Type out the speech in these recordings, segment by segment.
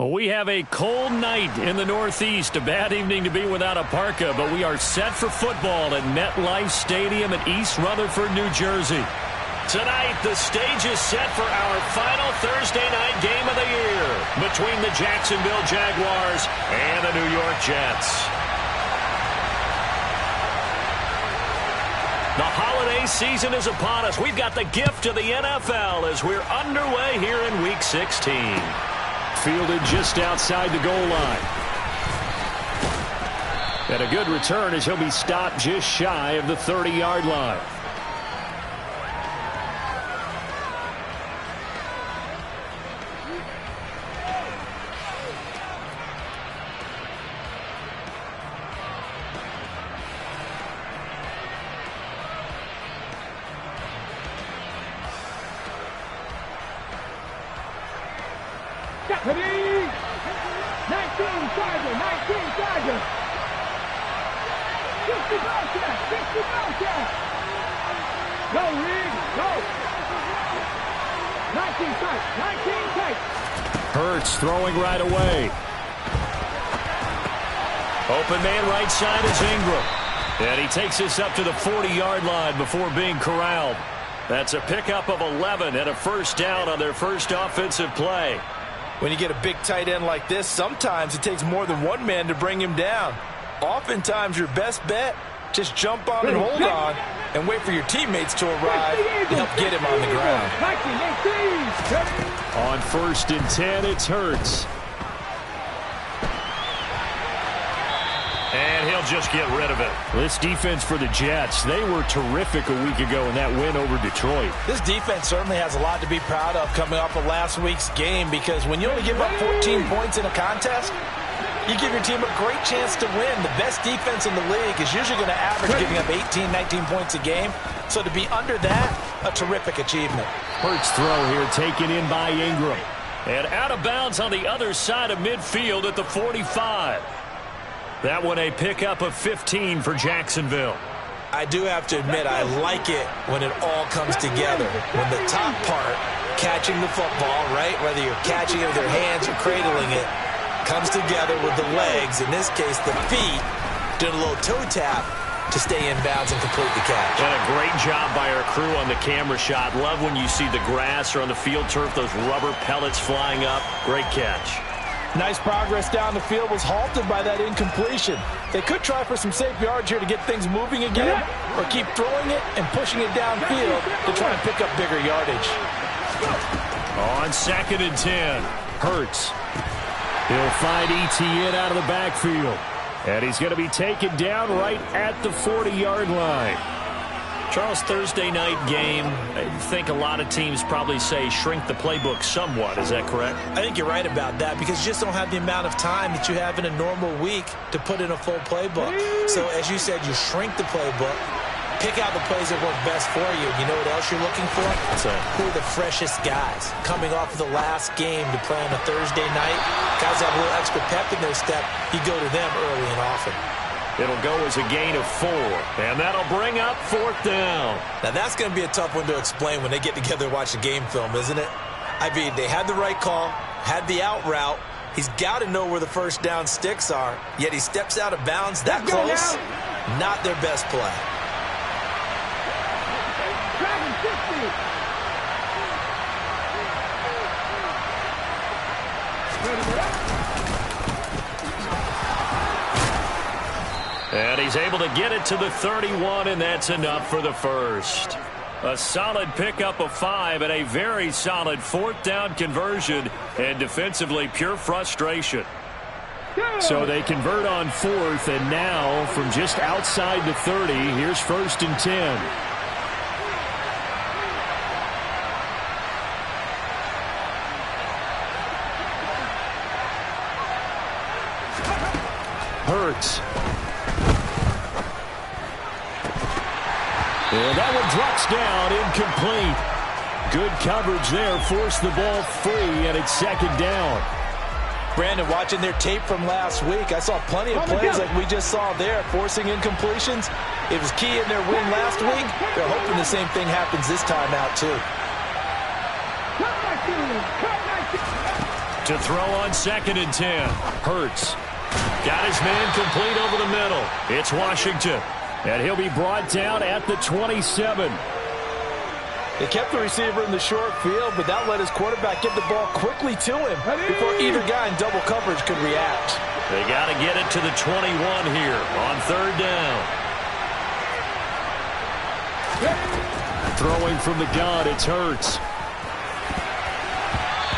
Well, we have a cold night in the Northeast. A bad evening to be without a parka, but we are set for football at MetLife Stadium in East Rutherford, New Jersey. Tonight, the stage is set for our final Thursday night game of the year between the Jacksonville Jaguars and the New York Jets. The holiday season is upon us. We've got the gift of the NFL as we're underway here in Week 16. Fielded just outside the goal line. And a good return as he'll be stopped just shy of the 30-yard line. Ready? 19 Chargers, 19 Chargers. 60 Bellcat, 60 Bellcat. Go, Reed, go. 19 tight, 19 tight. Hurts throwing right away. Open man right side is Ingram. And he takes us up to the 40-yard line before being corralled. That's a pickup of 11 and a first down on their first offensive play. When you get a big tight end like this, sometimes it takes more than one man to bring him down. Oftentimes, your best bet, just jump on and hold on and wait for your teammates to arrive to help get him on the ground. On 1st and 10, it's Hurts. And he'll just get rid of it. This defense for the Jets, they were terrific a week ago in that win over Detroit. This defense certainly has a lot to be proud of coming off of last week's game, because when you only give up 14 points in a contest, you give your team a great chance to win. The best defense in the league is usually going to average giving up 18, 19 points a game. So to be under that, a terrific achievement. Hurts throw here taken in by Ingram. And out of bounds on the other side of midfield at the 45. That one a pickup of 15 for Jacksonville. I do have to admit, I like it when it all comes together. When the top part, catching the football, right, whether you're catching it with your hands or cradling it, comes together with the legs, in this case the feet, doing a little toe tap to stay in bounds and complete the catch. And a great job by our crew on the camera shot. Love when you see the grass or on the field turf, those rubber pellets flying up. Great catch. Nice progress down the field was halted by that incompletion. They could try for some safe yards here to get things moving again, or keep throwing it and pushing it downfield to try and pick up bigger yardage. On 2nd and 10, Hurts. He'll find Etienne out of the backfield. And he's going to be taken down right at the 40-yard line. Charles, Thursday night game, I think a lot of teams probably say shrink the playbook somewhat. Is that correct? I think you're right about that, because you just don't have the amount of time that you have in a normal week to put in a full playbook. So as you said, you shrink the playbook, pick out the plays that work best for you. You know what else you're looking for? Who are the freshest guys coming off of the last game to play on a Thursday night? Guys have a little extra pep in their step. You go to them early and often. It'll go as a gain of 4, and that'll bring up 4th down. Now, that's going to be a tough one to explain when they get together and watch the game film, isn't it? I mean, they had the right call, had the out route. He's got to know where the first down sticks are, yet he steps out of bounds that close. Not their best play. And he's able to get it to the 31, and that's enough for the first. A solid pickup of 5 and a very solid 4th down conversion, and defensively pure frustration. So they convert on 4th, and now from just outside the 30, here's 1st and 10. Hurts. And that one drops down, incomplete. Good coverage there, forced the ball free, and it's 2nd down. Brandon, watching their tape from last week, I saw plenty of plays like we just saw there, forcing incompletions. It was key in their win last week. They're hoping the same thing happens this time out, too. To throw on 2nd and 10. Hurts. Got his man complete over the middle. It's Washington. And he'll be brought down at the 27. They kept the receiver in the short field, but that let his quarterback get the ball quickly to him before either guy in double coverage could react. They got to get it to the 21 here on 3rd down. Throwing from the gun, it's Hurts.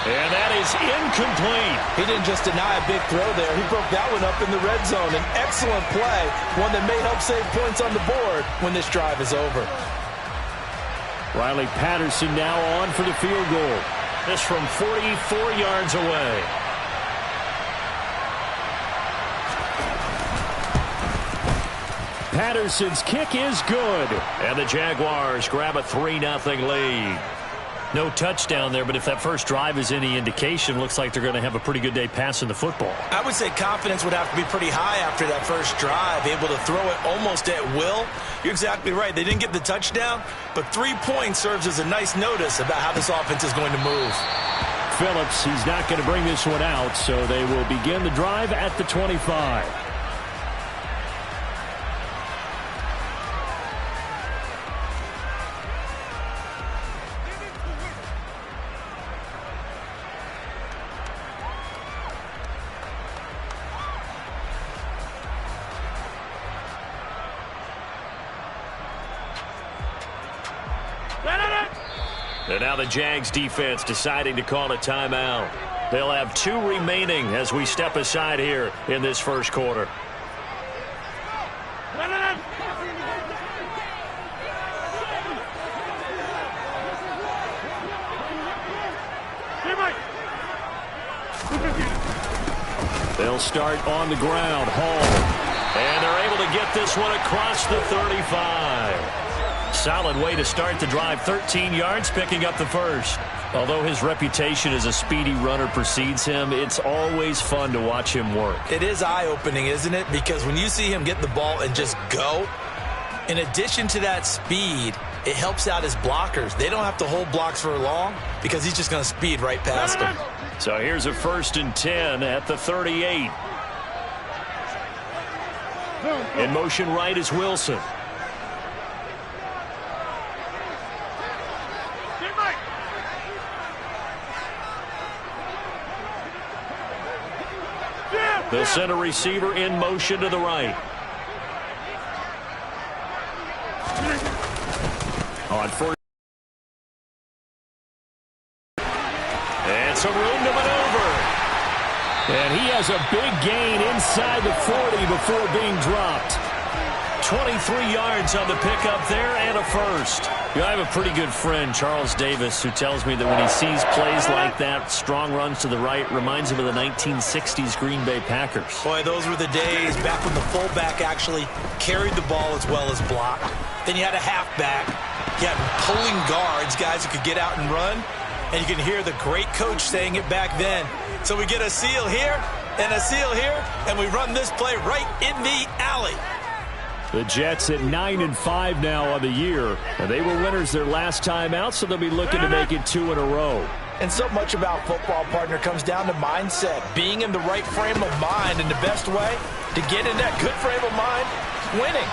And that is incomplete. He didn't just deny a big throw there. He broke that one up in the red zone. An excellent play, one that may help save points on the board when this drive is over. Riley Patterson now on for the field goal. This from 44 yards away. Patterson's kick is good. And the Jaguars grab a 3-0 lead. No touchdown there, but if that first drive is any indication, looks like they're going to have a pretty good day passing the football. I would say confidence would have to be pretty high after that first drive, able to throw it almost at will. You're exactly right. They didn't get the touchdown, but 3 points serves as a nice notice about how this offense is going to move. Phillips, he's not going to bring this one out, so they will begin the drive at the 25. And now the Jags defense deciding to call a timeout. They'll have 2 remaining as we step aside here in this first quarter. They'll start on the ground. Hall. And they're able to get this one across the 35. Solid way to start the drive. 13 yards, picking up the first. Although his reputation as a speedy runner precedes him, it's always fun to watch him work. It is eye-opening, isn't it? Because when you see him get the ball and just go, in addition to that speed, it helps out his blockers. They don't have to hold blocks for long because he's just going to speed right past them. So here's a 1st and 10 at the 38. In motion right is Wilson. They'll send a receiver in motion to the right. On 4th. And some room to maneuver. And he has a big gain inside the 40 before being dropped. 23 yards on the pickup there and a first. I have a pretty good friend, Charles Davis, who tells me that when he sees plays like that, strong runs to the right, reminds him of the 1960s Green Bay Packers. Boy, those were the days back when the fullback actually carried the ball as well as blocked. Then you had a halfback. You had pulling guards, guys who could get out and run. And you can hear the great coach saying it back then. So we get a seal here and a seal here, and we run this play right in the alley. The Jets at 9-5 now on the year. And they were winners their last time out, so they'll be looking to make it 2 in a row. And so much about football, partner, comes down to mindset. Being in the right frame of mind, and the best way to get in that good frame of mind, winning.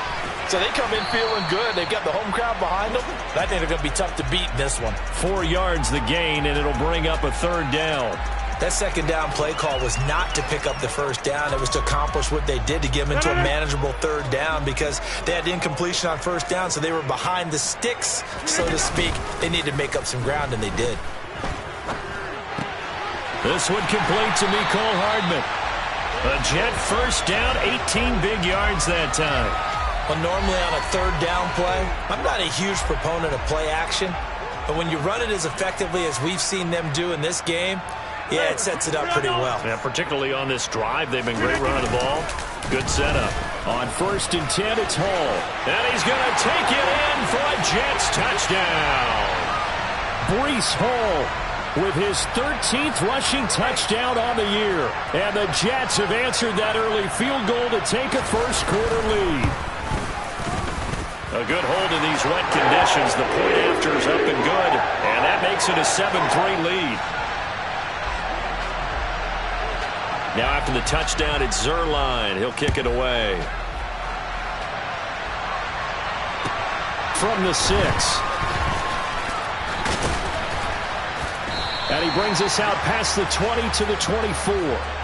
So they come in feeling good. They've got the home crowd behind them. I think they're going to be tough to beat in this one. 4 yards the gain, and it'll bring up a 3rd down. That 2nd down play call was not to pick up the 1st down. It was to accomplish what they did, to get them into a manageable 3rd down, because they had incompletion on 1st down, so they were behind the sticks, so to speak. They needed to make up some ground, and they did. This one complete to Mecole Hardman. A Jet 1st down, 18 big yards that time. Well, normally on a 3rd down play, I'm not a huge proponent of play action, but when you run it as effectively as we've seen them do in this game, yeah, it sets it up pretty well. Yeah, particularly on this drive, they've been great running the ball. Good setup. On 1st and 10, it's Hall. And he's going to take it in for a Jets touchdown. Breece Hall with his 13th rushing touchdown on the year. And the Jets have answered that early field goal to take a first quarter lead. A good hold in these wet conditions. The point after is up and good. And that makes it a 7-3 lead. Now after the touchdown, it's Zerline. He'll kick it away. From the 6. And he brings us out past the 20 to the 24.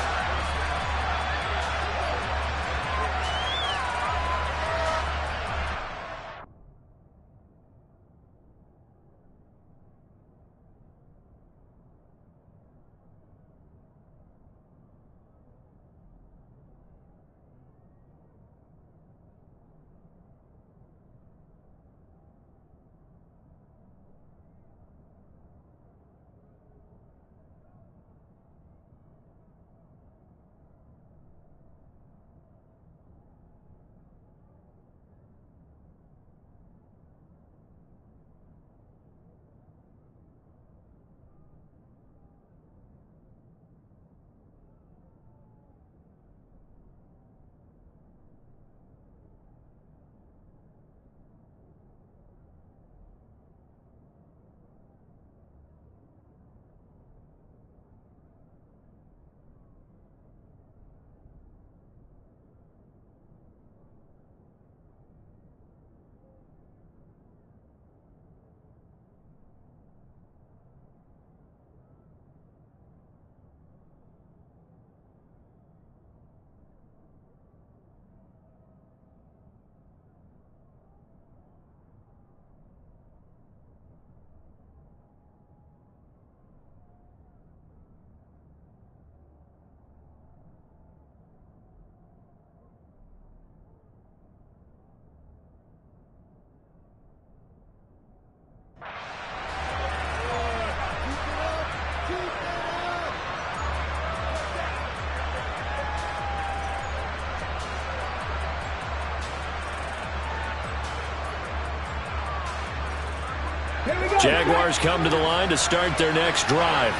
Jaguars come to the line to start their next drive.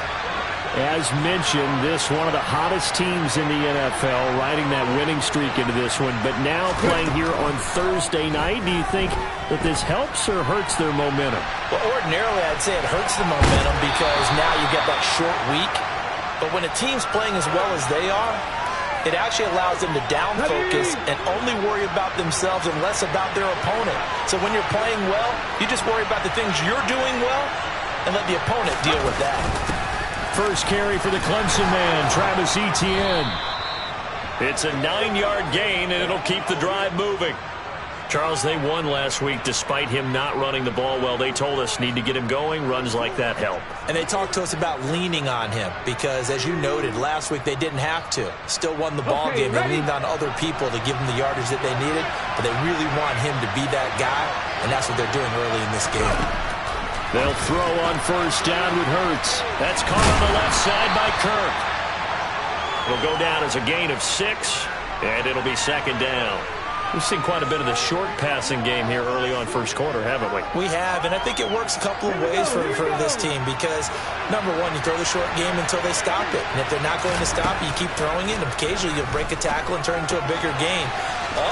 As mentioned, this one of the hottest teams in the NFL, riding that winning streak into this one, but now playing here on Thursday night. Do you think that this helps or hurts their momentum? Well, ordinarily, I'd say it hurts the momentum because now you get that short week. But when a team's playing as well as they are, it actually allows them to down focus and only worry about themselves and less about their opponent. So when you're playing well, you just worry about the things you're doing well and let the opponent deal with that. First carry for the Clemson man, Travis Etienne. It's a 9-yard gain, and it'll keep the drive moving. Charles, they won last week despite him not running the ball well. They told us need to get him going. Runs like that help. And they talked to us about leaning on him because, as you noted, last week they didn't have to. Still won the ball game. They leaned on other people to give them the yardage that they needed, but they really want him to be that guy, and that's what they're doing early in this game. They'll throw on first down with Hurts. That's caught on the left side by Kirk. It'll go down as a gain of 6, and it'll be second down. We've seen quite a bit of the short passing game here early on first quarter, haven't we? We have, and I think it works a couple of ways for this team because, number one, you throw the short game until they stop it. And if they're not going to stop it, you keep throwing it, and occasionally you'll break a tackle and turn it into a bigger gain.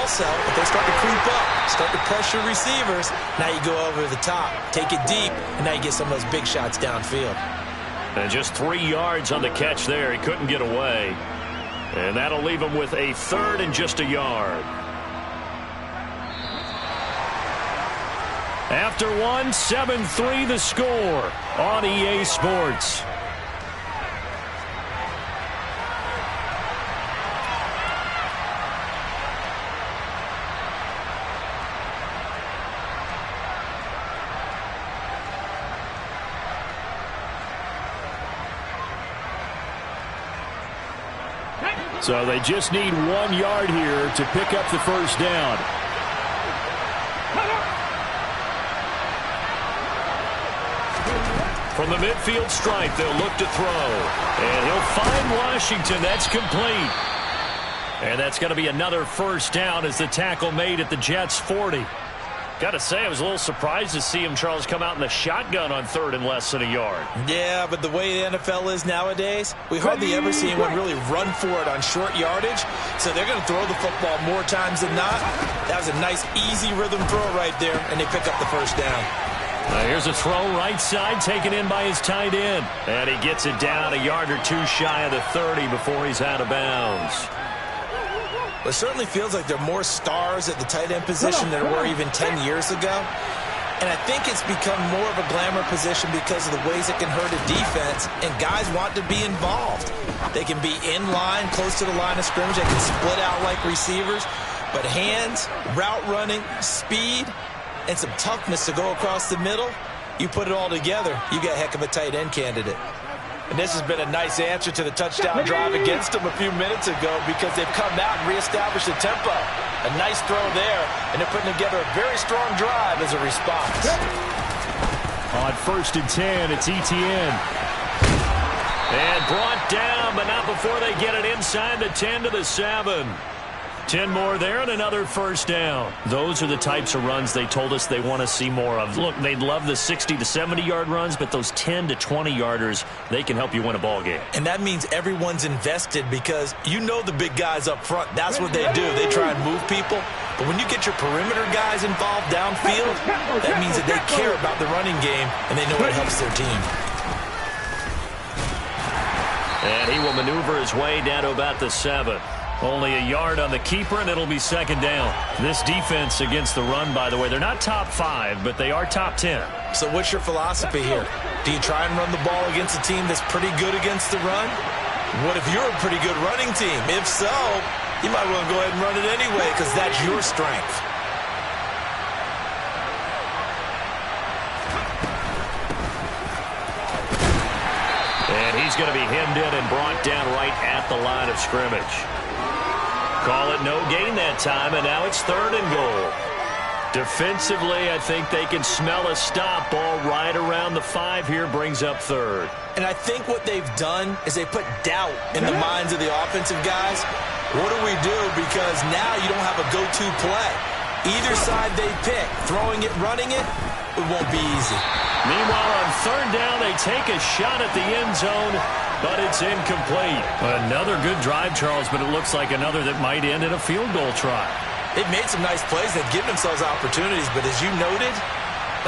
Also, if they start to creep up, start to pressure receivers, now you go over the top, take it deep, and now you get some of those big shots downfield. And just 3 yards on the catch there. He couldn't get away. And that'll leave him with a third and just a yard. After one, 7-3 the score on EA Sports. So they just need 1 yard here to pick up the first down. From the midfield stripe, they'll look to throw. And he'll find Washington. That's complete. And that's going to be another first down as the tackle made at the Jets' 40. Got to say, I was a little surprised to see him, Charles, come out in the shotgun on third and less than a yard. Yeah, but the way the NFL is nowadays, we hardly ever see anyone really run for it on short yardage. So they're going to throw the football more times than not. That was a nice, easy rhythm throw right there, and they pick up the first down. Here's a throw right side taken in by his tight end. And he gets it down a yard or two shy of the 30 before he's out of bounds. It certainly feels like there are more stars at the tight end position than there were even 10 years ago. And I think it's become more of a glamour position because of the ways it can hurt a defense, and guys want to be involved. They can be in line, close to the line of scrimmage. They can split out like receivers. But hands, route running, speed, and some toughness to go across the middle, you put it all together, you got a heck of a tight end candidate. And this has been a nice answer to the touchdown drive against them a few minutes ago because they've come out and reestablished the tempo. A nice throw there, and they're putting together a very strong drive as a response. On 1st and 10, it's Etienne. And brought down, but not before they get it inside the 10 to the 7. 10 more there and another first down. Those are the types of runs they told us they want to see more of. Look, they'd love the 60 to 70-yard runs, but those 10 to 20-yarders, they can help you win a ball game. And that means everyone's invested because you know the big guys up front. That's what they do. They try and move people. But when you get your perimeter guys involved downfield, that means that they care about the running game and they know it helps their team. And he will maneuver his way down to about the 7. Only a yard on the keeper, and it'll be second down. This defense against the run, by the way, they're not top 5, but they are top 10. So what's your philosophy here? Do you try and run the ball against a team that's pretty good against the run? What if you're a pretty good running team? If so, you might want to go ahead and run it anyway because that's your strength. And he's going to be hemmed in and brought down right at the line of scrimmage. Call it no gain that time, and now it's 3rd and goal. Defensively, I think they can smell a stop. Ball right around the 5 here, brings up 3rd. And I think what they've done is they put doubt in the minds of the offensive guys. What do we do? Because now you don't have a go-to play. Either side they pick, throwing it, running it, it won't be easy. Meanwhile, on 3rd down, they take a shot at the end zone, but it's incomplete. Another good drive, Charles, but it looks like another that might end in a field goal try. They've made some nice plays. They've given themselves opportunities, but as you noted,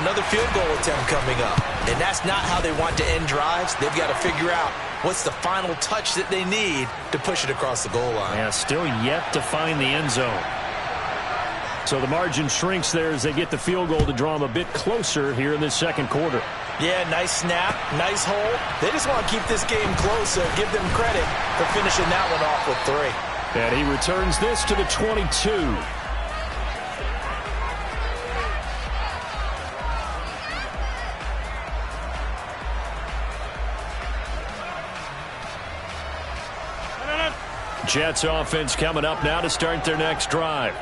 another field goal attempt coming up. And that's not how they want to end drives. They've got to figure out what's the final touch that they need to push it across the goal line. Yeah, still yet to find the end zone. So the margin shrinks there as they get the field goal to draw them a bit closer here in this second quarter. Yeah, nice snap, nice hole. They just want to keep this game close, so give them credit for finishing that one off with 3. And he returns this to the 22. Jets offense coming up now to start their next drive.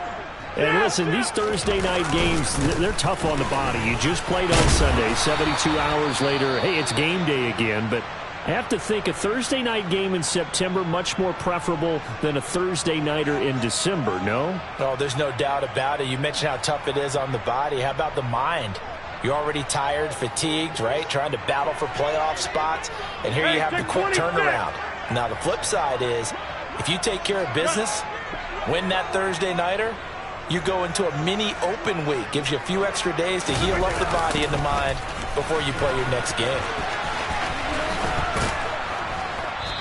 And listen, these Thursday night games, they're tough on the body. You just played on Sunday, 72 hours later. Hey, it's game day again, but I have to think a Thursday night game in September much more preferable than a Thursday nighter in December, no? Oh, there's no doubt about it. You mentioned how tough it is on the body. How about the mind? You're already tired, fatigued, right? Trying to battle for playoff spots. And here you have the quick turnaround. Now, the flip side is, if you take care of business, win that Thursday nighter, you go into a mini open week. Gives you a few extra days to heal up the body and the mind before you play your next game.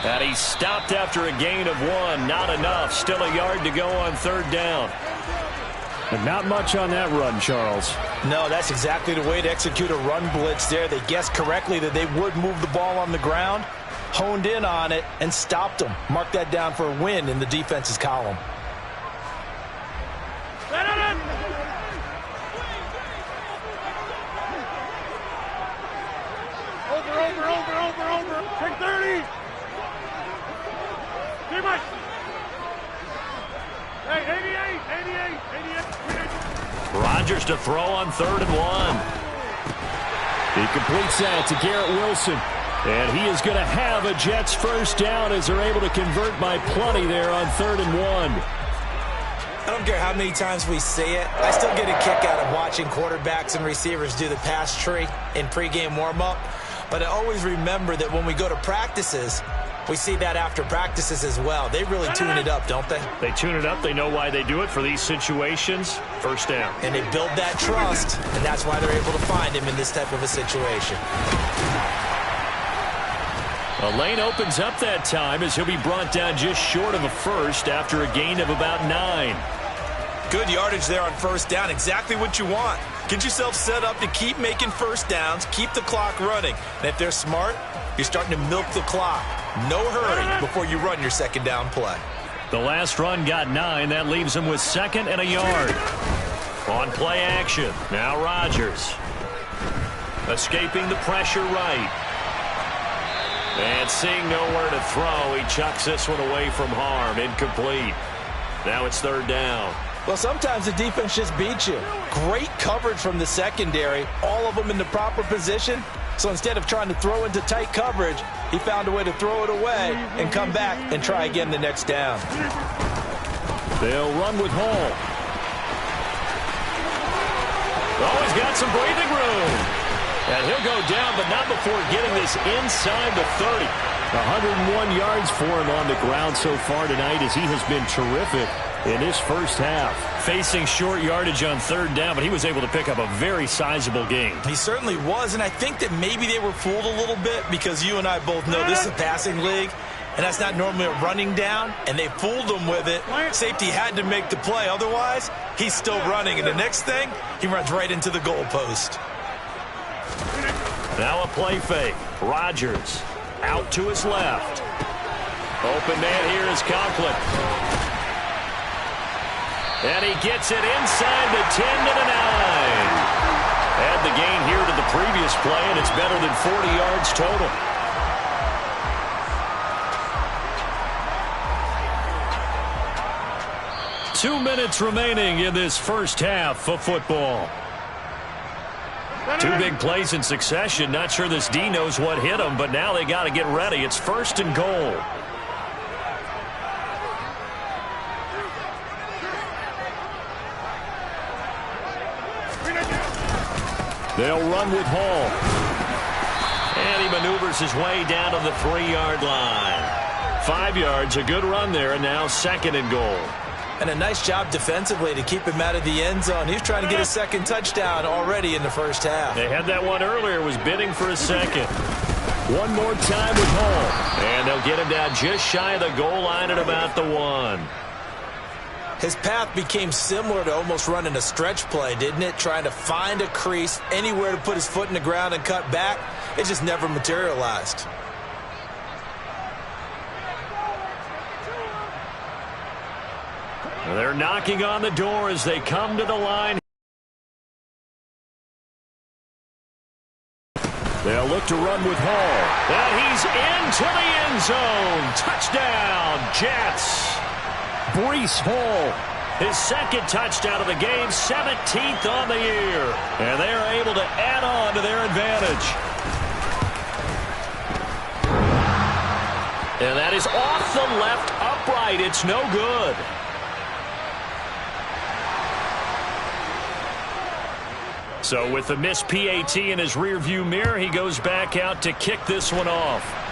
And he stopped after a gain of 1. Not enough. Still a yard to go on 3rd down. But not much on that run, Charles. No, that's exactly the way to execute a run blitz there. They guessed correctly that they would move the ball on the ground, honed in on it, and stopped them. Mark that down for a win in the defense's column. Over. Take 30. Too much. Hey, 88. Rodgers to throw on 3rd and 1. He completes that to Garrett Wilson. And he is going to have a Jets first down as they're able to convert by plenty there on 3rd and 1. I don't care how many times we say it. I still get a kick out of watching quarterbacks and receivers do the pass tree in pregame warm-up. But I always remember that when we go to practices, We see that after practices as well. They really tune it up, don't they? They tune it up. They know why they do it for these situations. First down. And they build that trust, and that's why they're able to find him in this type of a situation. A lane opens up that time as he'll be brought down just short of a first after a gain of about 9. Good yardage there on first down. Exactly what you want. Get yourself set up to keep making first downs, keep the clock running. And if they're smart, you're starting to milk the clock. No hurry before you run your second down play. The last run got 9. That leaves him with 2nd and a yard. On play action. Now Rodgers. Escaping the pressure right. And seeing nowhere to throw, he chucks this one away from harm. Incomplete. Now it's 3rd down. Well, sometimes the defense just beats you. Great coverage from the secondary. All of them in the proper position. So instead of trying to throw into tight coverage, he found a way to throw it away and come back and try again the next down. They'll run with Hall. Oh, he's got some breathing room. And he'll go down, but not before getting this inside the 30. 101 yards for him on the ground so far tonight as he has been terrific in his first half. Facing short yardage on 3rd down, but he was able to pick up a very sizable gain. He certainly was, and I think that maybe they were fooled a little bit because you and I both know this is a passing league, and that's not normally a running down, and they fooled him with it. Safety had to make the play. Otherwise, he's still running, and the next thing, he runs right into the goalpost. Now a play fake. Rodgers out to his left. Open man here is Conklin. And he gets it inside the 10 to the 9. Add the gain here to the previous play, and it's better than 40 yards total. Two minutes remaining in this first half of football. Two big plays in succession. Not sure this D knows what hit him, but now they got to get ready. It's 1st and goal. They'll run with Hall. And he maneuvers his way down to the 3-yard line. 5 yards, a good run there, and now 2nd and goal. And a nice job defensively to keep him out of the end zone. He's trying to get a 2nd touchdown already in the first half. They had that one earlier, was bidding for a 2nd. One more time with Hall. And they'll get him down just shy of the goal line at about the 1. His path became similar to almost running a stretch play, didn't it? Trying to find a crease, anywhere to put his foot in the ground and cut back. It just never materialized. They're knocking on the door as they come to the line. They'll look to run with Hall. And he's into the end zone. Touchdown, Jets. Breece Hall, his 2nd touchdown of the game, 17th on the year. And they are able to add on to their advantage. And that is off the left upright. It's no good. So with the missed PAT in his rearview mirror, he goes back out to kick this one off.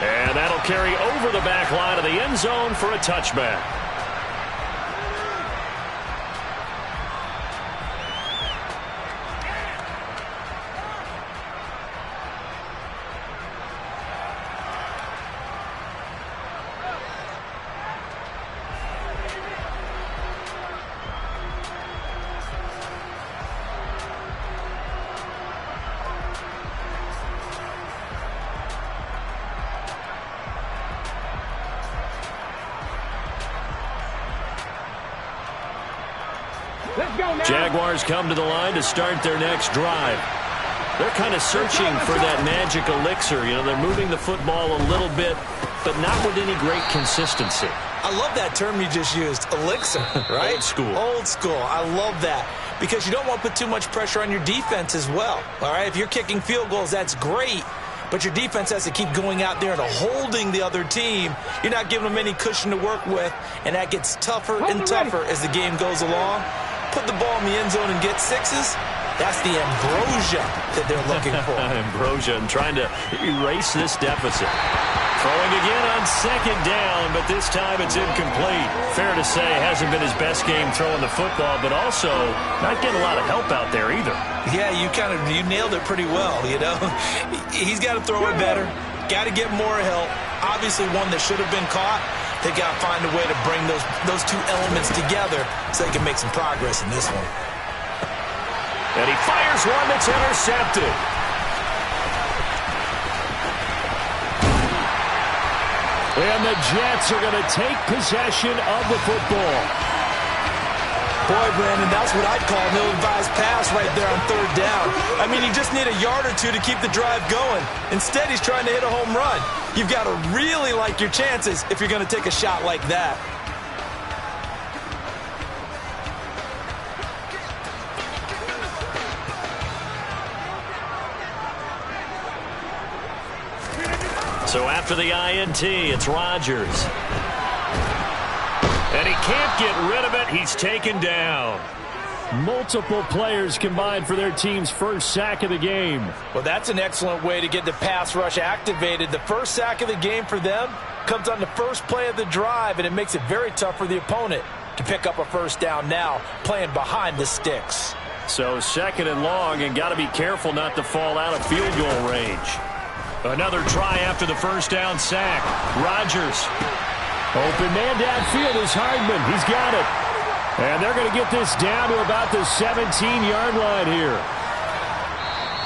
And that'll carry over the back line of the end zone for a touchback. Jaguars come to the line to start their next drive. They're kind of searching for that magic elixir. You know, they're moving the football a little bit, but not with any great consistency. I love that term you just used, elixir, right? Old school. Old school. I love that because you don't want to put too much pressure on your defense as well, all right? If you're kicking field goals, that's great, but your defense has to keep going out there and holding the other team. You're not giving them any cushion to work with, and that gets tougher and tougher as the game goes along. Put the ball in the end zone and get 6s. That's the ambrosia that they're looking for. Ambrosia and trying to erase this deficit. Throwing again on second down, but this time it's incomplete. Fair to say, hasn't been his best game throwing the football, but also not getting a lot of help out there either. Yeah, you nailed it pretty well, you know. He's got to throw it better. Got to get more help. Obviously one that should have been caught. They got to find a way to bring those two elements together so they can make some progress in this one. And he fires one that's intercepted. And the Jets are going to take possession of the football. Boy, Brandon, that's what I'd call an ill-advised pass right there on third down. I mean, you just need a yard or two to keep the drive going. Instead, he's trying to hit a home run. You've got to really like your chances if you're going to take a shot like that. So after the INT, it's Rodgers. And he can't get rid of it. He's taken down. Multiple players combined for their team's first sack of the game. Well, that's an excellent way to get the pass rush activated. The first sack of the game for them comes on the first play of the drive, and it makes it very tough for the opponent to pick up a first down now, playing behind the sticks. So second and long, and got to be careful not to fall out of field goal range. Another try after the first down sack. Rodgers. Open man downfield is Hardman. He's got it. And they're going to get this down to about the 17-yard line here.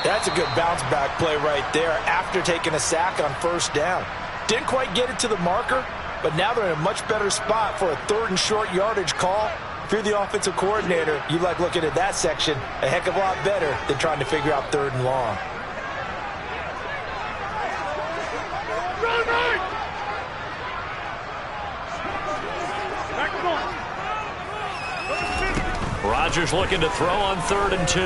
That's a good bounce-back play right there after taking a sack on first down. Didn't quite get it to the marker, but now they're in a much better spot for a third and short yardage call. If you're the offensive coordinator, you like looking at that section a heck of a lot better than trying to figure out third and long. Rodgers looking to throw on 3rd and 2.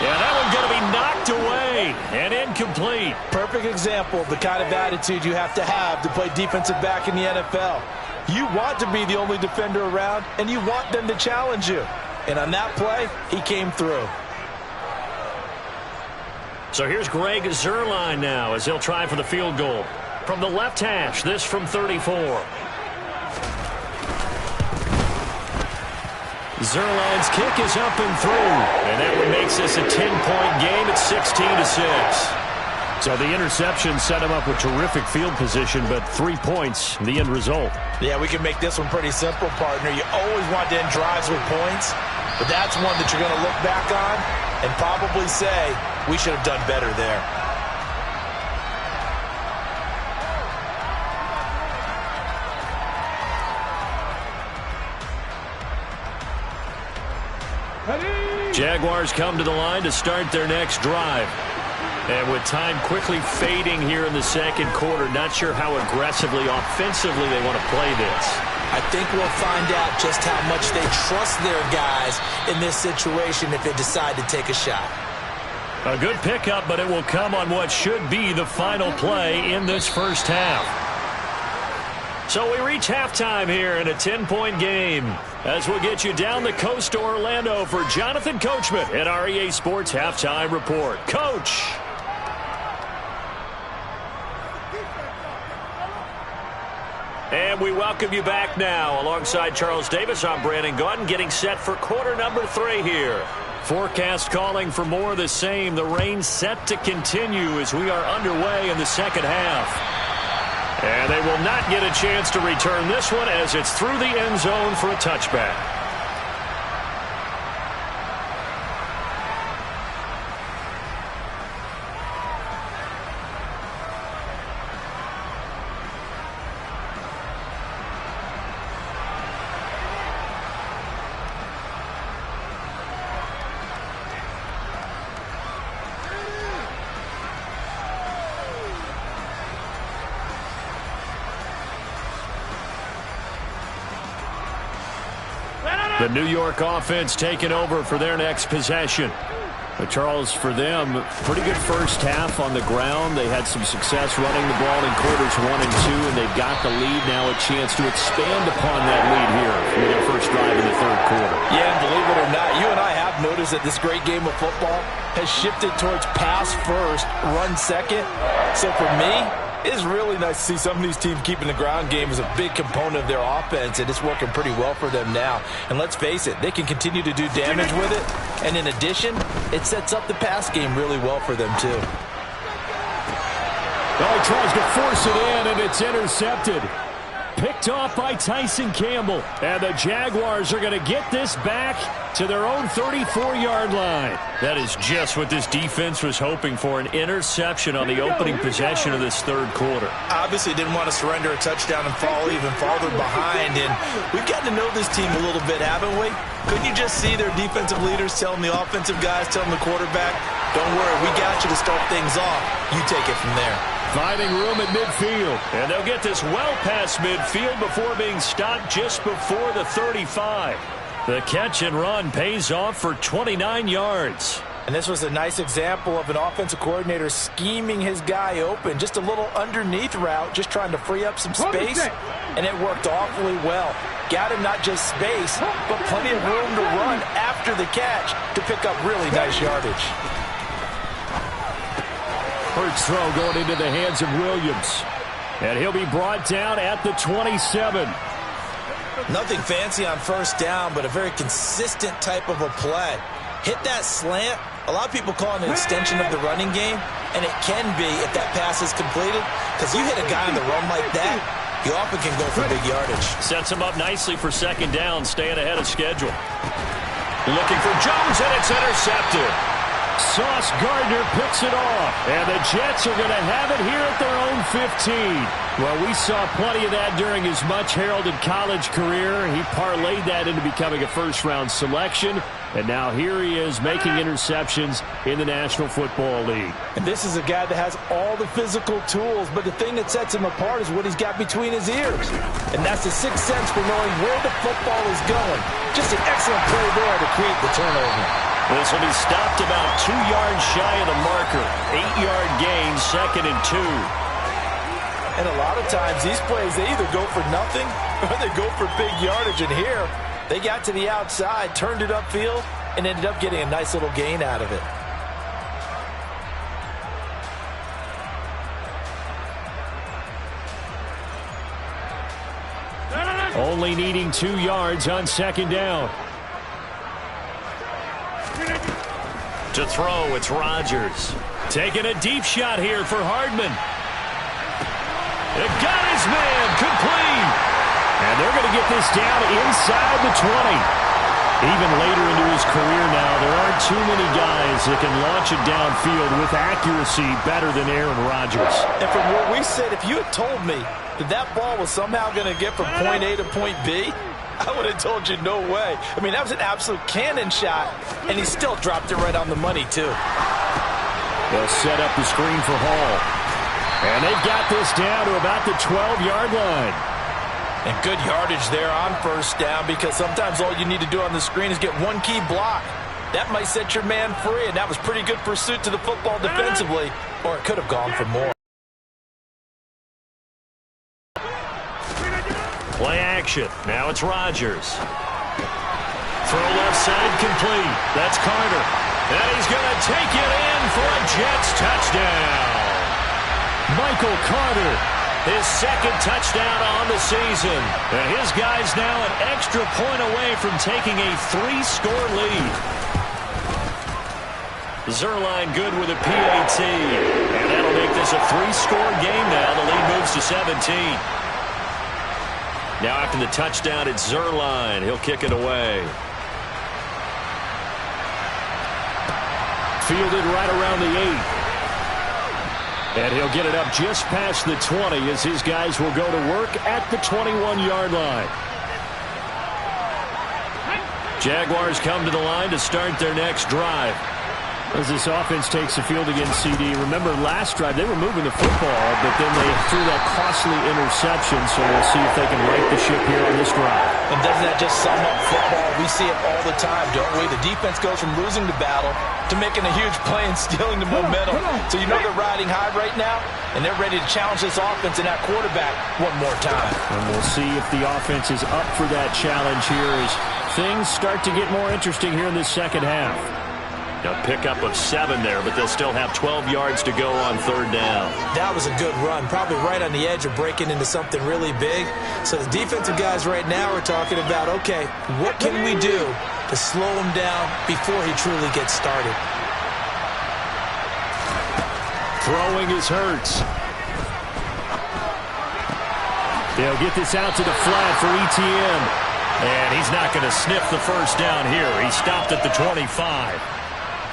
Yeah, that one's going to be knocked away and incomplete. Perfect example of the kind of attitude you have to play defensive back in the NFL. You want to be the only defender around, and you want them to challenge you. And on that play, he came through. So here's Greg Zuerlein now as he'll try for the field goal. From the left hash, this from 34. Zuerlein's kick is up and through. And that one makes this a 10-point game at 16-6. So the interception set him up with terrific field position, but 3 points, the end result. Yeah, we can make this one pretty simple, partner. You always want to end drives with points, but that's one that you're going to look back on and probably say, we should have done better there. Jaguars come to the line to start their next drive. And with time quickly fading here in the second quarter, not sure how aggressively, offensively they want to play this. I think we'll find out just how much they trust their guys in this situation if they decide to take a shot. A good pickup, but it will come on what should be the final play in this first half. So we reach halftime here in a 10-point game as we'll get you down the coast to Orlando for Jonathan Coachman at our EA Sports Halftime Report. Coach. And we welcome you back now. Alongside Charles Davis, I'm Brandon Gaudin, getting set for quarter number 3 here. Forecast calling for more of the same. The rain set to continue as we are underway in the second half. And they will not get a chance to return this one as it's through the end zone for a touchback. The New York offense taking over for their next possession. But Charles, for them, pretty good first half on the ground. They had some success running the ball in quarters 1 and 2, and they've got the lead now, a chance to expand upon that lead here with their first drive in the third quarter. Yeah, and believe it or not, you and I have noticed notice that this great game of football has shifted towards pass first, run second. So for me, it's really nice to see some of these teams keeping the ground game as a big component of their offense, and it's working pretty well for them now. And let's face it, they can continue to do damage with it. And in addition, it sets up the pass game really well for them too. Oh, he tries to force it in, and it's intercepted. Picked off by Tyson Campbell. And the Jaguars are going to get this back to their own 34-yard line. That is just what this defense was hoping for, an interception on the opening possession of this third quarter. Obviously didn't want to surrender a touchdown and fall even farther behind. And we've gotten to know this team a little bit, haven't we? Couldn't you just see their defensive leaders telling the offensive guys, telling the quarterback, don't worry, we got you to start things off. You take it from there. Finding room at midfield. And they'll get this well past midfield before being stopped just before the 35. The catch and run pays off for 29 yards. And this was a nice example of an offensive coordinator scheming his guy open. Just a little underneath route, just trying to free up some space. And it worked awfully well. Got him not just space, but plenty of room to run after the catch to pick up really nice yardage. First throw going into the hands of Williams. And he'll be brought down at the 27. Nothing fancy on first down, but a very consistent type of a play. Hit that slant. A lot of people call it an extension of the running game, and it can be if that pass is completed, because you hit a guy on the run like that, you often can go for big yardage. Sets him up nicely for second down, staying ahead of schedule. Looking for Jones, and it's intercepted. Sauce Gardner picks it off, and the Jets are going to have it here at their own 15. Well, we saw plenty of that during his much-heralded college career. He parlayed that into becoming a first-round selection, and now here he is making interceptions in the National Football League. And this is a guy that has all the physical tools, but the thing that sets him apart is what he's got between his ears. And that's the sixth sense for knowing where the football is going. Just an excellent play there to create the turnover. This will be stopped about 2 yards shy of the marker. 8-yard gain, 2nd and 2. And a lot of times these plays, they either go for nothing or they go for big yardage. And here, they got to the outside, turned it upfield, and ended up getting a nice little gain out of it. Only needing 2 yards on second down. To throw, it's Rodgers. Taking a deep shot here for Hardman. It got his man, complete. And they're going to get this down inside the 20. Even later into his career now, there aren't too many guys that can launch it downfield with accuracy better than Aaron Rodgers. And from where we sit, if you had told me that that ball was somehow going to get from point A to point B, I would have told you no way. I mean, that was an absolute cannon shot, and he still dropped it right on the money, too. They'll set up the screen for Hall. And they've got this down to about the 12-yard line. And good yardage there on first down, because sometimes all you need to do on the screen is get one key block. That might set your man free, and that was pretty good pursuit to the football defensively, or it could have gone for more. Play action. Now it's Rodgers. Throw left side complete. That's Carter. And he's going to take it in for a Jets touchdown. Michael Carter, his second touchdown on the season. And his guy's now an extra point away from taking a 3-score lead. Zerline good with a PAT. And that'll make this a 3-score game now. The lead moves to 17. Now after the touchdown, it's Zerline. He'll kick it away. Fielded right around the 8. And he'll get it up just past the 20 as his guys will go to work at the 21-yard line. Jaguars come to the line to start their next drive. As this offense takes the field against CD. Remember, last drive, they were moving the football, but then they threw that costly interception, so we'll see if they can right the ship here on this drive. And doesn't that just sum up football? We see it all the time, don't we? The defense goes from losing the battle to making a huge play and stealing the momentum. So you know they're riding high right now, and they're ready to challenge this offense and that quarterback one more time. And we'll see if the offense is up for that challenge here as things start to get more interesting here in this second half. A pickup of 7 there, but they'll still have 12 yards to go on third down. That was a good run, probably right on the edge of breaking into something really big. So the defensive guys right now are talking about, okay, what can we do to slow him down before he truly gets started? Throwing is Hurts. They'll get this out to the flat for ETN. And he's not going to sniff the first down here. He stopped at the 25.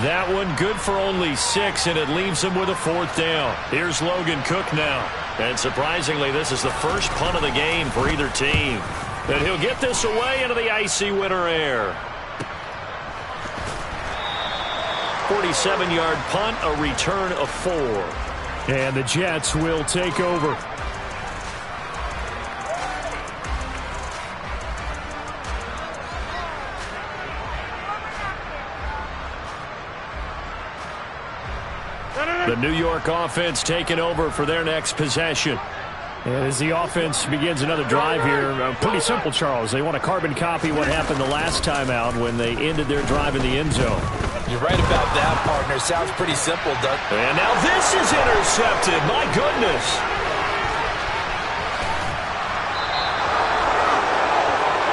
That one good for only 6, and it leaves him with a 4th down. Here's Logan Cook now. And surprisingly, this is the first punt of the game for either team. And he'll get this away into the icy winter air. 47-yard punt, a return of 4. And the Jets will take over. The New York offense taking over for their next possession. And as the offense begins another drive here, pretty simple, Charles. They want to carbon copy what happened the last time out when they ended their drive in the end zone. You're right about that, partner. Sounds pretty simple, Doug. And now this is intercepted. My goodness.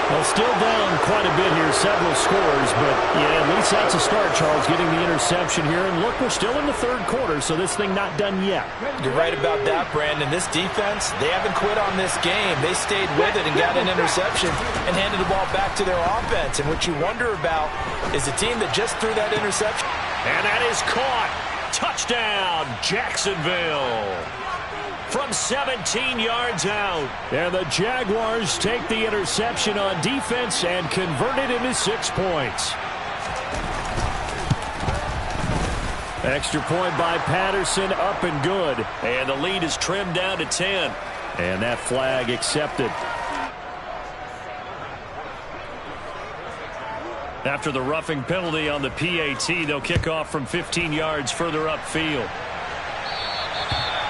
Well, still down quite a bit here, several scores, but yeah, at least that's a start, Charles, getting the interception here. And look, we're still in the third quarter, so this thing not done yet. You're right about that, Brandon. This defense, they haven't quit on this game. They stayed with it and got an interception and handed the ball back to their offense. And what you wonder about is the team that just threw that interception. And that is caught. Touchdown, Jacksonville. From 17 yards out. And the Jaguars take the interception on defense and convert it into 6 points. Extra point by Patterson, up and good. And the lead is trimmed down to 10. And that flag accepted. After the roughing penalty on the PAT, they'll kick off from 15 yards further upfield.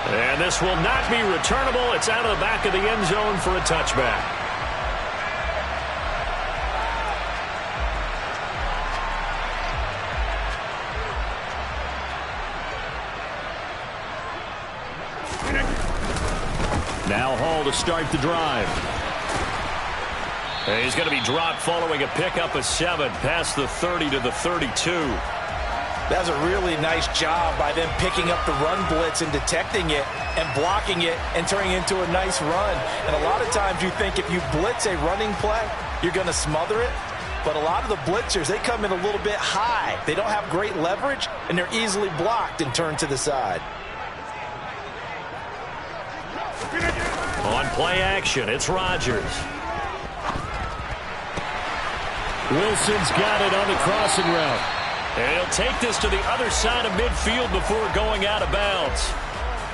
And this will not be returnable. It's out of the back of the end zone for a touchback. Now Hall to start the drive. And he's going to be dropped following a pickup of 7 past the 30 to the 32. That's a really nice job by them picking up the run blitz and detecting it and blocking it and turning it into a nice run. And a lot of times you think if you blitz a running play, you're going to smother it. But a lot of the blitzers, they come in a little bit high. They don't have great leverage, and they're easily blocked and turned to the side. On play action, it's Rodgers. Wilson's got it on the crossing route. And he'll take this to the other side of midfield before going out of bounds.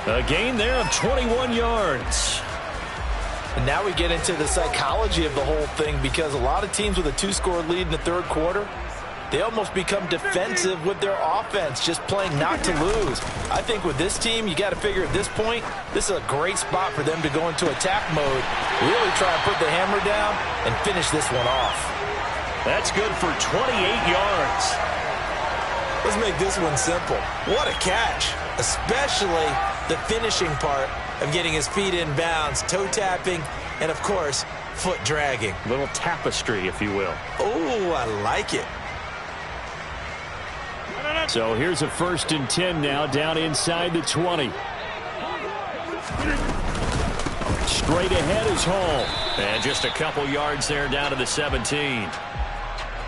A gain there of 21 yards. And now we get into the psychology of the whole thing, because a lot of teams with a 2-score lead in the third quarter, they almost become defensive with their offense, just playing not to lose. I think with this team, you got to figure at this point, this is a great spot for them to go into attack mode, really try and put the hammer down and finish this one off. That's good for 28 yards. Let's make this one simple. What a catch, especially the finishing part of getting his feet in bounds, toe tapping, and of course, foot dragging. A little tapestry, if you will. Oh, I like it. So here's a 1st and 10 now, down inside the 20. Straight ahead is Hall. And just a couple yards there down to the 17.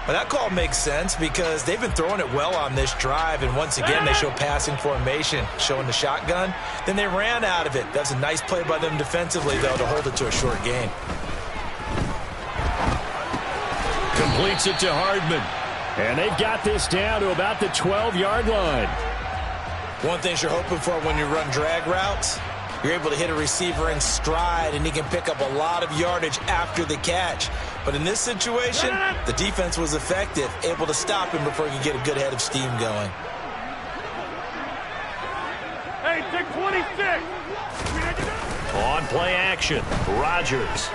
Well, that call makes sense because they've been throwing it well on this drive, and once again they show passing formation, showing the shotgun. Then they ran out of it. That's a nice play by them defensively, though, to hold it to a short gain. Completes it to Hardman. And they've got this down to about the 12-yard line. One thing you're hoping for when you run drag routes, you're able to hit a receiver in stride, and he can pick up a lot of yardage after the catch. But in this situation, the defense was effective, able to stop him before he could get a good head of steam going. Hey, 626. On play action, Rodgers.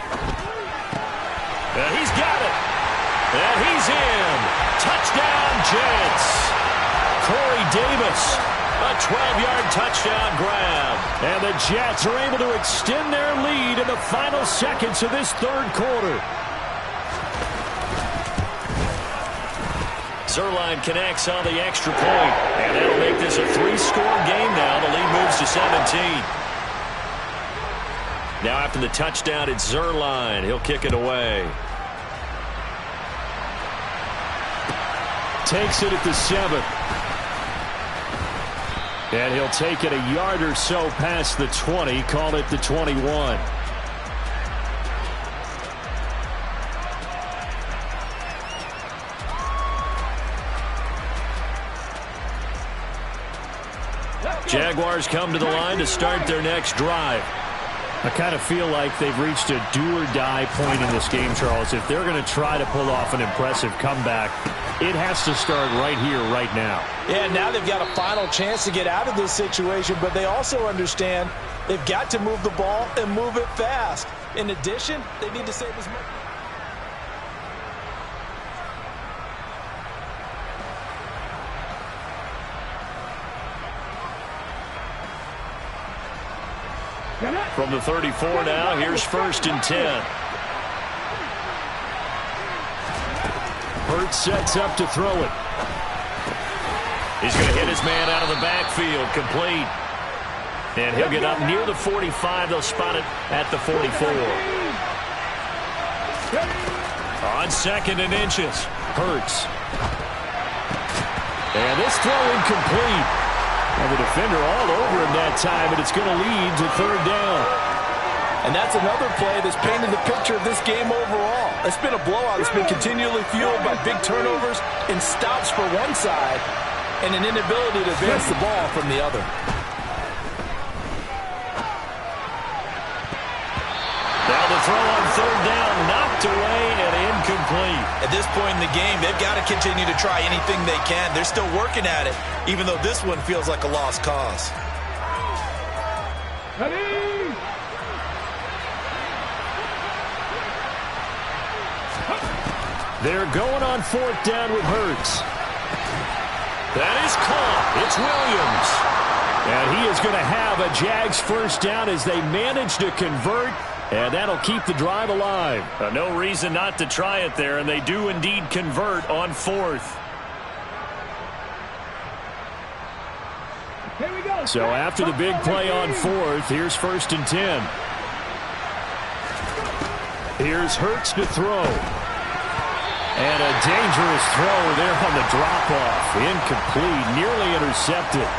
And he's got it. And he's in. Touchdown, Jets. Corey Davis, a 12-yard touchdown grab. And the Jets are able to extend their lead in the final seconds of this third quarter. Zerline connects on the extra point, and that'll make this a 3-score game now. The lead moves to 17. Now after the touchdown, it's Zerline. He'll kick it away. Takes it at the 7. And he'll take it a yard or so past the 20. Call it the 21. Jaguars come to the line to start their next drive. I kind of feel like they've reached a do-or-die point in this game, Charles. If they're going to try to pull off an impressive comeback, it has to start right here, right now. Yeah, now they've got a final chance to get out of this situation, but they also understand they've got to move the ball and move it fast. In addition, they need to save as much. From the 34 now, here's 1st and 10. Hurts sets up to throw it. He's going to hit his man out of the backfield, complete. And he'll get up near the 45. They'll spot it at the 44. On 2nd and inches, Hurts. And this throw incomplete. And the defender all over him that time, and it's going to lead to 3rd down. And that's another play that's painted the picture of this game overall. It's been a blowout. It's been continually fueled by big turnovers and stops for one side and an inability to advance the ball from the other. Now the throw on 3rd down, knocked away and incomplete. At this point in the game, they've got to continue to try anything they can. They're still working at it, even though this one feels like a lost cause. They're going on 4th down with Hurts. That is caught. It's Williams. And he is going to have a Jags 1st down as they manage to convert. And that'll keep the drive alive. No reason not to try it there, and they do indeed convert on 4th. Here we go. So after the big play on 4th, here's 1st and 10. Here's Hurts to throw. And a dangerous throw there on the drop-off. Incomplete, nearly intercepted.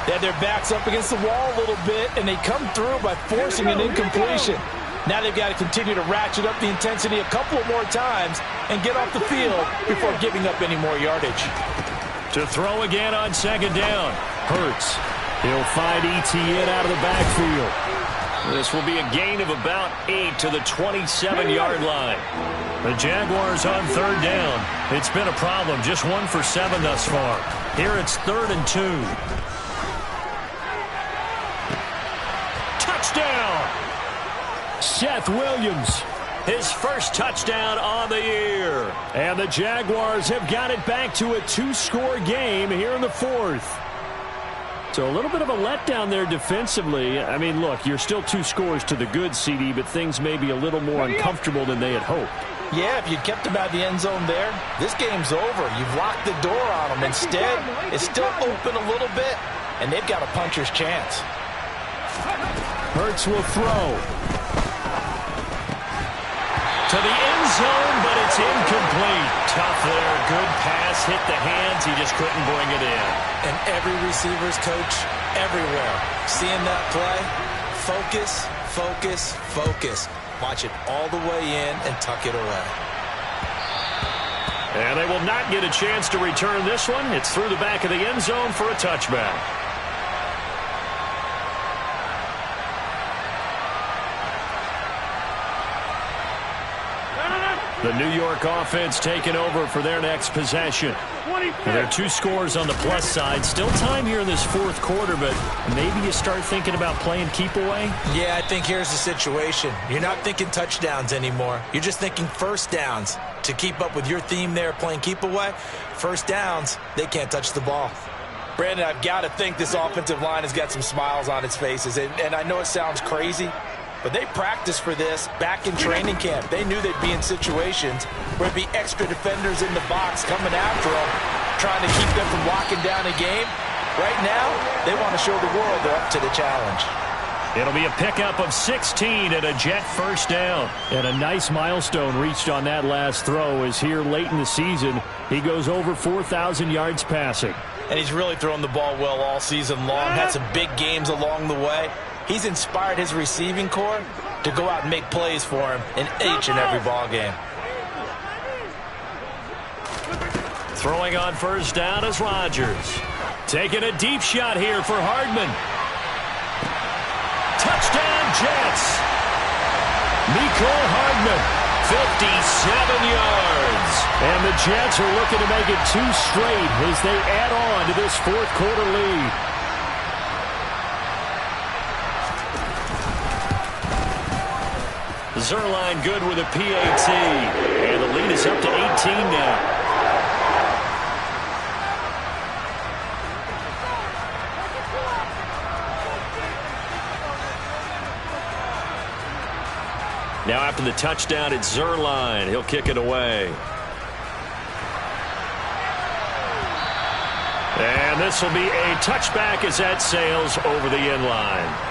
They had their backs up against the wall a little bit, and they come through by forcing an incompletion. Now they've got to continue to ratchet up the intensity a couple of more times and get off the field before giving up any more yardage. To throw again on 2nd down. Hurts. He'll find ETN out of the backfield. This will be a gain of about 8 to the 27-yard line. The Jaguars on 3rd down. It's been a problem. Just 1 for 7 thus far. Here it's 3rd and 2. Touchdown! Seth Williams, his first touchdown on the year. And the Jaguars have got it back to a 2-score game here in the 4th. So a little bit of a letdown there defensively. I mean, look, you're still 2 scores to the good, CD, but things may be a little more uncomfortable than they had hoped. Yeah, if you kept them out of the end zone there, this game's over. You've locked the door on them. Instead, it's still open a little bit, and they've got a puncher's chance. Hurts will throw. To the end zone, but it's incomplete. Tough there. Good pass. Hit the hands. He just couldn't bring it in. And every receiver's coach everywhere. Seeing that play, focus, focus, focus. Watch it all the way in and tuck it away. And they will not get a chance to return this one. It's through the back of the end zone for a touchback. The New York offense taking over for their next possession. There are 2 scores on the plus side. Still time here in this 4th quarter, but maybe you start thinking about playing keep away? Yeah, I think here's the situation. You're not thinking touchdowns anymore. You're just thinking 1st downs. to keep up with your theme there, playing keep away, first downs, they can't touch the ball. Brandon, I've got to think this offensive line has got some smiles on its faces. And I know it sounds crazy, but they practiced for this back in training camp. They knew they'd be in situations where there'd be extra defenders in the box coming after them, trying to keep them from locking down a game. Right now, they want to show the world they're up to the challenge. It'll be a pickup of 16 and a Jet first down. And a nice milestone reached on that last throw is here late in the season. He goes over 4,000 yards passing. And he's really thrown the ball well all season long. Had some big games along the way. He's inspired his receiving corps to go out and make plays for him in each and every ball game. Throwing on first down is Rodgers. Taking a deep shot here for Hardman. Touchdown, Jets. Mecole Hardman, 57 yards. And the Jets are looking to make it 2 straight as they add on to this fourth quarter lead. Zerline good with a PAT. And the lead is up to 18 now. Now after the touchdown, it's Zerline. He'll kick it away. And this will be a touchback as that sails over the end line.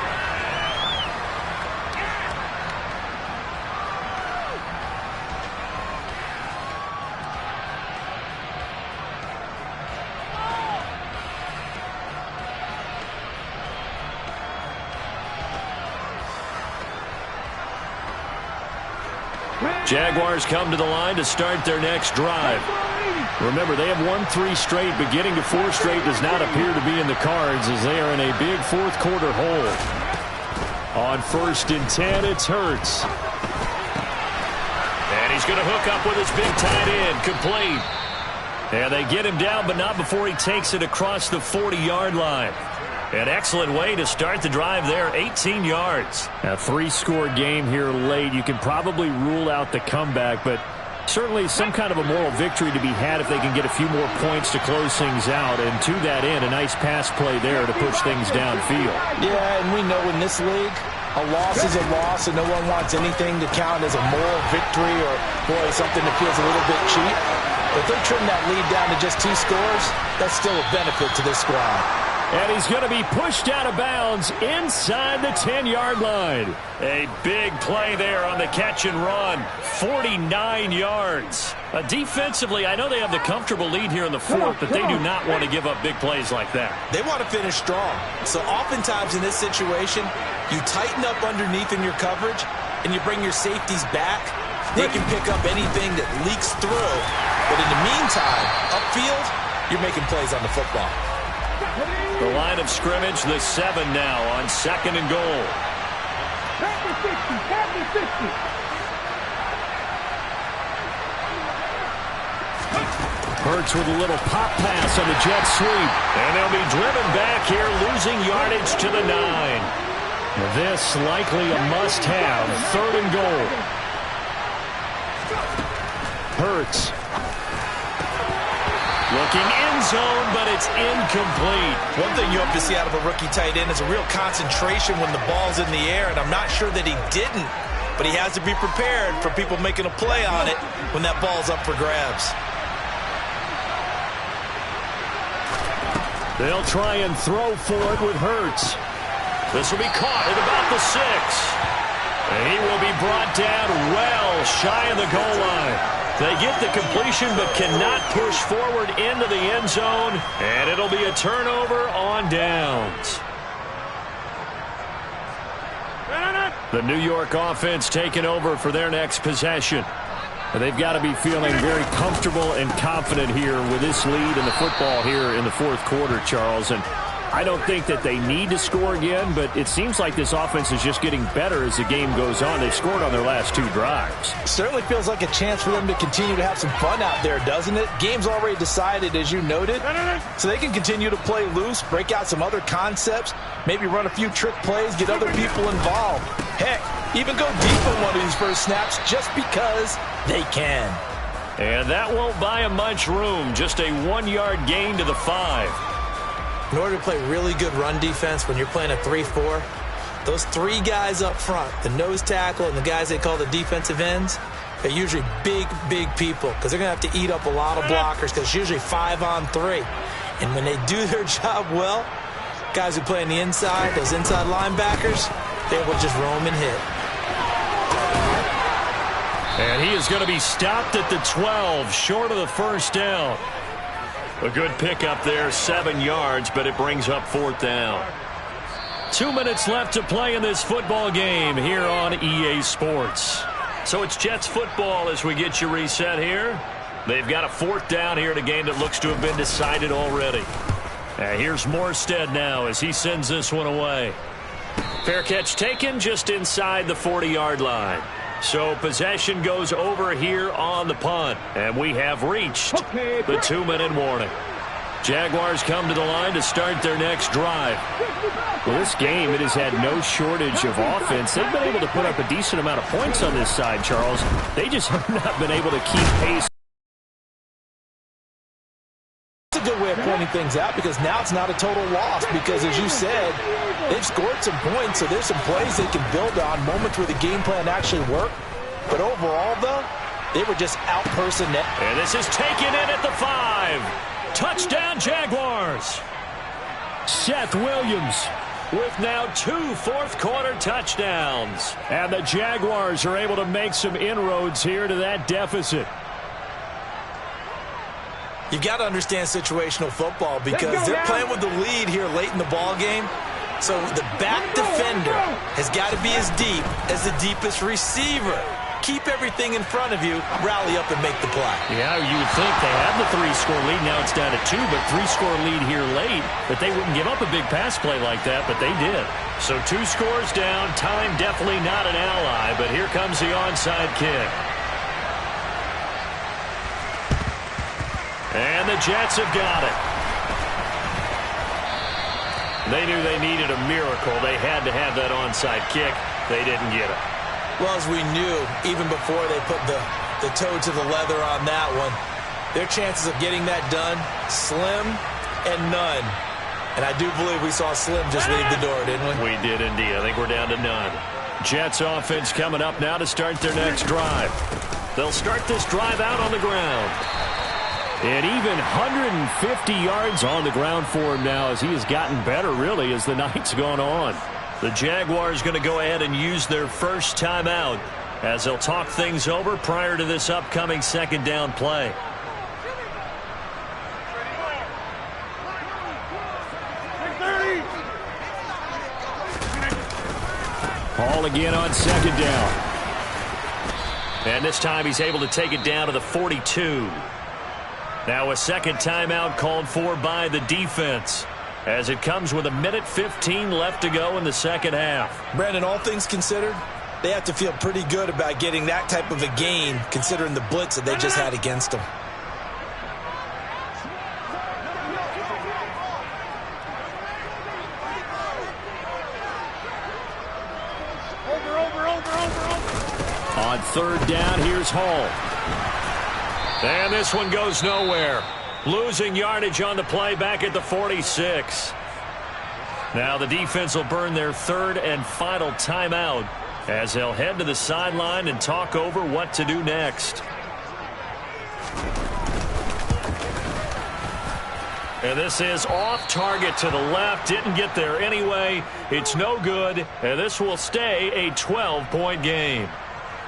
Jaguars come to the line to start their next drive. Remember, they have won 3 straight, but getting to 4 straight does not appear to be in the cards as they are in a big fourth quarter hole. On 1st and 10, it's Hurts. And he's going to hook up with his big tight end, complete. And they get him down, but not before he takes it across the 40-yard line. An excellent way to start the drive there, 18 yards. A 3-score game here late. You can probably rule out the comeback, but certainly some kind of a moral victory to be had if they can get a few more points to close things out. And to that end, a nice pass play there to push things downfield. Yeah, and we know in this league, a loss is a loss, and no one wants anything to count as a moral victory or, boy, something that feels a little bit cheap. But if they trim that lead down to just 2 scores, that's still a benefit to this squad. And he's going to be pushed out of bounds inside the 10-yard line. A big play there on the catch and run. 49 yards. Defensively, I know they have the comfortable lead here in the fourth, but they do not want to give up big plays like that. They want to finish strong. So oftentimes in this situation, you tighten up underneath in your coverage, and you bring your safeties back. They can pick up anything that leaks through. But in the meantime, upfield, you're making plays on the football. The line of scrimmage, the 7 now on 2nd and goal. Hurts with a little pop pass on the jet sweep. And they'll be driven back here, losing yardage to the 9. This likely a must-have, 3rd and goal. Hurts. Looking end zone, but it's incomplete. One thing you hope to see out of a rookie tight end is a real concentration when the ball's in the air, and I'm not sure that he didn't, but he has to be prepared for people making a play on it when that ball's up for grabs. They'll try and throw for it with Hurts. This will be caught at about the 6. And he will be brought down well shy of the goal line. They get the completion but cannot push forward into the end zone, and it'll be a turnover on downs. The New York offense taking over for their next possession. And they've got to be feeling very comfortable and confident here with this lead in the football here in the fourth quarter, Charles. And I don't think that they need to score again, but it seems like this offense is just getting better as the game goes on. They've scored on their last 2 drives. Certainly feels like a chance for them to continue to have some fun out there, doesn't it? Game's already decided, as you noted, so they can continue to play loose, break out some other concepts, maybe run a few trick plays, get other people involved. Heck, even go deep on one of these first snaps just because they can. And that won't buy him much room. Just a 1-yard gain to the 5. In order to play really good run defense when you're playing a 3-4, those 3 guys up front, the nose tackle and the guys they call the defensive ends, they're usually big, big people because they're going to have to eat up a lot of blockers because it's usually 5-on-3. And when they do their job well, guys who play on the inside, those inside linebackers, they will just roam and hit. And he is going to be stopped at the 12, short of the first down. A good pickup there, 7 yards, but it brings up 4th down. 2 minutes left to play in this football game here on EA Sports. So it's Jets football as we get you reset here. They've got a 4th down here in a game that looks to have been decided already. Here's Morstead now as he sends this one away. Fair catch taken just inside the 40-yard line. So possession goes over here on the punt. And we have reached the 2-minute warning. Jaguars come to the line to start their next drive. Well, this game, it has had no shortage of offense. They've been able to put up a decent amount of points on this side, Charles. They just have not been able to keep pace. It's a good way of pointing things out because now it's not a total loss because, as you said, they've scored some points, so there's some plays they can build on, moments where the game plan actually worked. But overall, though, they were just out-personnel. And this is taken in at the 5. Touchdown, Jaguars. Seth Williams with now 2 fourth-quarter touchdowns. And the Jaguars are able to make some inroads here to that deficit. You've got to understand situational football because they're playing with the lead here late in the ball game. So the back defender has got to be as deep as the deepest receiver. Keep everything in front of you, rally up and make the play. Yeah, you would think they had the 3-score lead. Now it's down to 2, but 3-score lead here late. But they wouldn't give up a big pass play like that, but they did. So 2 scores down. Time definitely not an ally, but here comes the onside kick. And the Jets have got it. They knew they needed a miracle. They had to have that onside kick. They didn't get it. Well, as we knew, even before they put the toe to the leather on that one, their chances of getting that done, slim and none. And I do believe we saw Slim just leave the door, didn't we? We did indeed. I think we're down to none. Jets offense coming up now to start their next drive. They'll start this drive out on the ground. And even 150 yards on the ground for him now as he has gotten better, really, as the night's gone on. The Jaguars going to go ahead and use their first timeout as they'll talk things over prior to this upcoming 2nd down play. Hall again on 2nd down. And this time he's able to take it down to the 42. Now a 2nd timeout called for by the defense, as it comes with 1:15 left to go in the 2nd half. Brandon, all things considered, they have to feel pretty good about getting that type of a gain, considering the blitz that they just had against them. On 3rd down, here's Hall. And this one goes nowhere. Losing yardage on the play back at the 46. Now the defense will burn their 3rd and final timeout as they'll head to the sideline and talk over what to do next. And this is off target to the left. Didn't get there anyway. It's no good. And this will stay a 12-point game.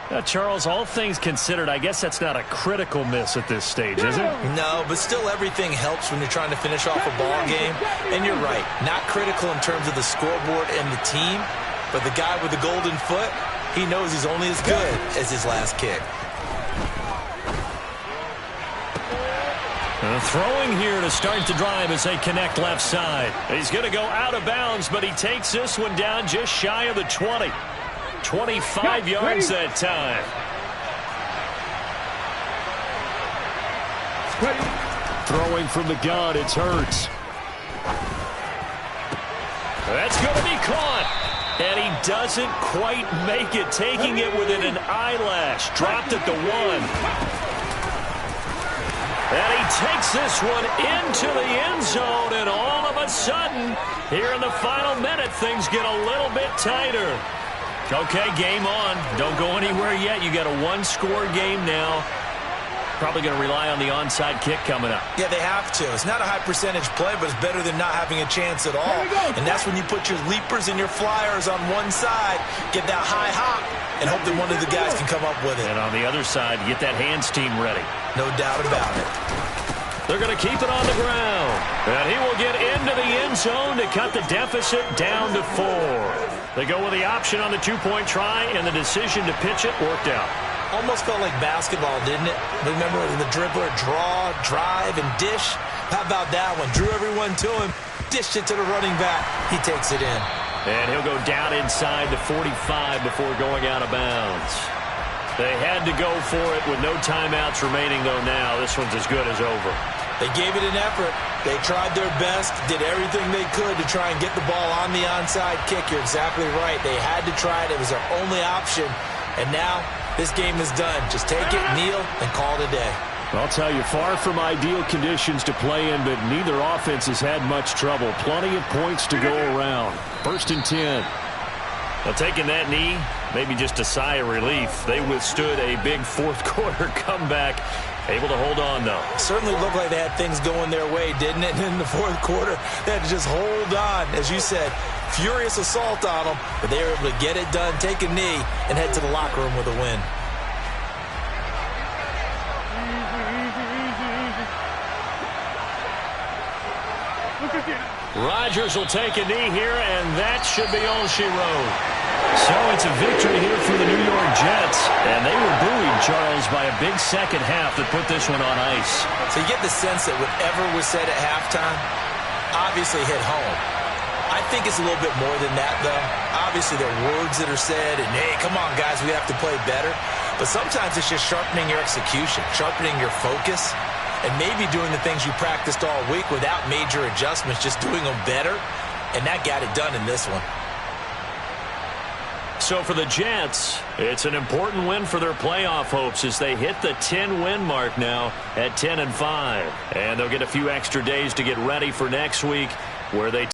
Now, Charles, all things considered, I guess that's not a critical miss at this stage, is it? No, but still everything helps when you're trying to finish off a ball game. And you're right, not critical in terms of the scoreboard and the team, but the guy with the golden foot, he knows he's only as good as his last kick. Throwing here to start the drive as they connect left side. He's going to go out of bounds, but he takes this one down just shy of the 20. 25 yards that time. Throwing from the gun, it's Hurts. That's going to be caught. And he doesn't quite make it, taking it within an eyelash. Dropped at the 1. takes this one into the end zone, and all of a sudden, here in the final minute, things get a little bit tighter. Okay, game on. Don't go anywhere yet. You got a one-score game now. Probably going to rely on the onside kick coming up. Yeah, they have to. It's not a high-percentage play, but it's better than not having a chance at all. And that's when you put your leapers and your flyers on one side, get that high hop, and hope that one of the guys can come up with it. And on the other side, get that hands team ready. No doubt about it. They're going to keep it on the ground. And he will get into the end zone to cut the deficit down to 4. They go with the option on the two-point try, and the decision to pitch it worked out. Almost felt like basketball, didn't it? Remember the dribbler, draw, drive, and dish? How about that one? Drew everyone to him, dished it to the running back. He takes it in. And he'll go down inside the 45 before going out of bounds. They had to go for it with no timeouts remaining, though now. This one's as good as over. They gave it an effort. They tried their best, did everything they could to try and get the ball on the onside kick. You're exactly right. They had to try it. It was their only option. And now this game is done. Just take it, kneel, and call it a day. I'll tell you, far from ideal conditions to play in, but neither offense has had much trouble. Plenty of points to go around. 1st and 10. Well, taking that knee, maybe just a sigh of relief. They withstood a big fourth-quarter comeback. Able to hold on, though. Certainly looked like they had things going their way, didn't it? In the fourth quarter, they had to just hold on. As you said, furious assault on them, but they were able to get it done, take a knee, and head to the locker room with a win. Rodgers will take a knee here, and that should be all she wrote. So it's a victory here for the New York Jets, and they were buoyed, Charles, by a big second half that put this one on ice. So you get the sense that whatever was said at halftime obviously hit home. I think it's a little bit more than that, though. Obviously, there are words that are said, and, hey, come on, guys, we have to play better. But sometimes it's just sharpening your execution, sharpening your focus, and maybe doing the things you practiced all week without major adjustments, just doing them better, and that got it done in this one. So for the Jets, it's an important win for their playoff hopes as they hit the 10-win mark now at 10-5. And they'll get a few extra days to get ready for next week, where they